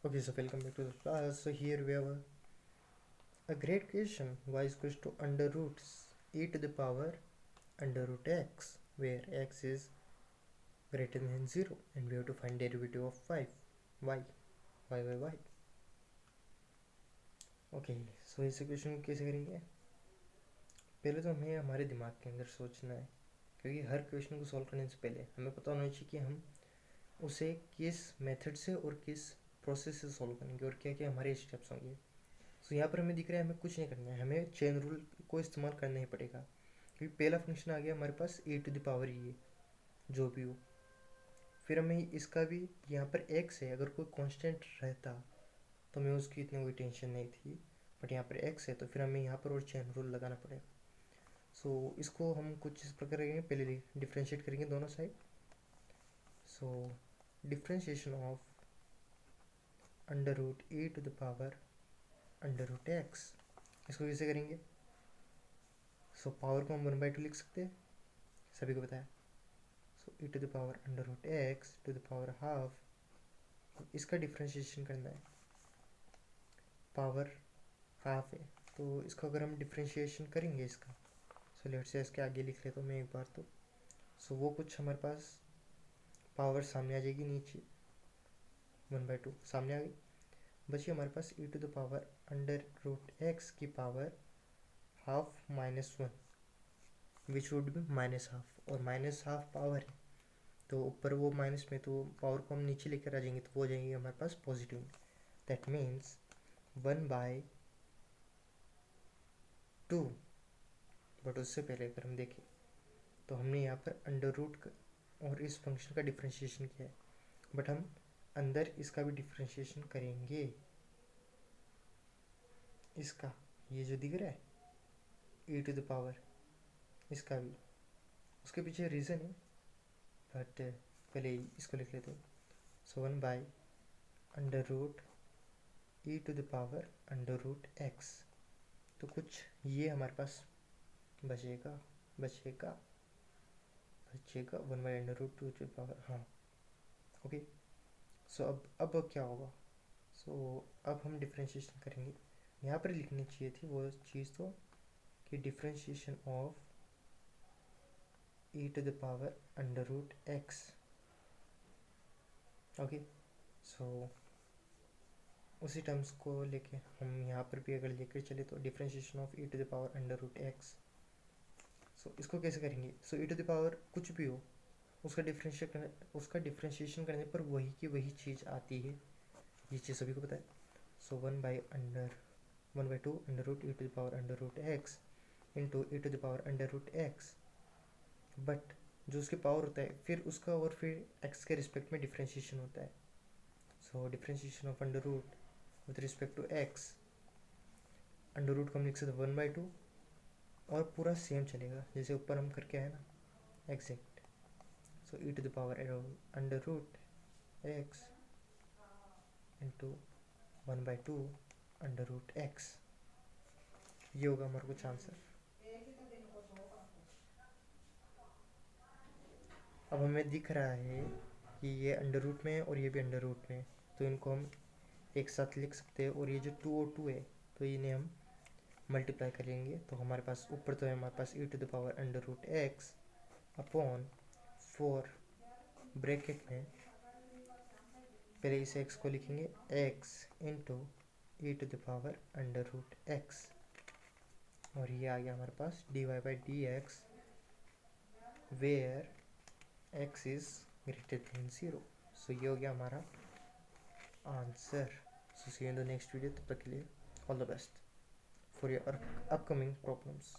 Okay, so welcome back to the class. So here we have a great question. Y is equals to under root e to the power under root x, where x is greater than 0 and we have to find derivative of 5 y. Okay, सो इस equation को कैसे करेंगे? पहले तो हमें हमारे दिमाग के अंदर सोचना है, क्योंकि हर क्वेश्चन को सॉल्व करने से पहले हमें पता होना चाहिए कि हम उसे किस मेथड से और किस प्रोसेस से सॉल्व करेंगे और क्या क्या हमारे स्टेप्स होंगे। सो यहाँ पर हमें दिख रहा है हमें कुछ नहीं करना है, हमें चेन रूल को इस्तेमाल करना ही पड़ेगा, क्योंकि पहला फंक्शन आ गया हमारे पास e टू द पावर ये जो भी हो। फिर हमें इसका भी यहाँ पर x है, अगर कोई कांस्टेंट रहता तो हमें उसकी इतनी कोई टेंशन नहीं थी, बट यहाँ पर x है तो फिर हमें यहाँ पर और चेन रूल लगाना पड़ेगा। सो इसको हम कुछ इस प्रकार करेंगे, पहले डिफ्रेंशिएट करेंगे दोनों side. So differentiation of under root e to the power under root x, इसको कैसे करेंगे? सो पावर को हम 1/2 लिख सकते हैं, सभी को बताया। So e to the power under root X to the power half, इसका डिफ्रेंशिएशन करना है, पावर हाफ है तो इसको अगर हम डिफ्रेंशिएशन करेंगे इसका, सो लेट से इसके आगे लिख लेता हूँ मैं एक बार तो। सो वो कुछ हमारे पास पावर सामने आ जाएगी, नीचे 1/2 सामने आ गई, बची हमारे पास e to the power under root x की power half -1 which would be -half, और -हाफ पावर है तो ऊपर वो माइनस में, तो पावर को हम नीचे लेकर आ जाएंगे तो वो हो जाएंगे हमारे पास पॉजिटिव में। That means 1/2। बट उससे पहले अगर हम देखें तो हमने यहाँ पर अंडर रूट और इस फंक्शन का डिफ्रेंशिएशन किया है, बट हम अंदर इसका भी डिफ्रेंशिएशन करेंगे, इसका ये जो दिख रहा है e टू द पावर, इसका भी। उसके पीछे रीज़न है, बट पहले इसको लिख लेते हैं। So 1 under root e to the power under root X, तो कुछ ये हमारे पास बचेगा 1 under root 2 to the power, हाँ ओके। सो अब क्या होगा? सो अब हम डिफ्रेंशिएशन करेंगे, यहाँ पर लिखनी चाहिए थी वो चीज़ तो कि differentiation of e to the power under root x, okay. So उसी टर्म्स को लेके हम यहाँ पर भी अगर लेकर चले तो differentiation of e to the power under root x. So इसको कैसे करेंगे? So e to the power कुछ भी हो उसका डिफ्रेंशिएशन करने पर वही की वही चीज़ आती है, ये चीज़ सभी को पता है। So 1/2 under root e to the power under root X into e to the power under root X, but जो उसके पावर होता है फिर उसका और फिर x के रिस्पेक्ट में डिफ्रेंशिएशन होता है। So differentiation of under root with respect to x, under root को हम लिख सकते 1/2 और पूरा सेम चलेगा जैसे ऊपर हम करके आए ना, exact. So e to the power under root x into 1/2 under root X, ये होगा हमारे कुछ आंसर। अब हमें दिख रहा है कि ये अंडर रूट में है और ये भी अंडर रूट में है, तो इनको हम एक साथ लिख सकते हैं, और ये जो 2 और 2 है तो इन्हें हम मल्टीप्लाई करेंगे, तो हमारे पास ऊपर तो है हमारे पास e to the power under root X upon 4 bracket में, पहले इस x को लिखेंगे x into e to the power under root X, और ये आ गया हमारे पास dy/dx where x is greater than 0। So ये हो गया हमारा answer. So see you in the next video, तब तक के लिए all the best for your upcoming problems.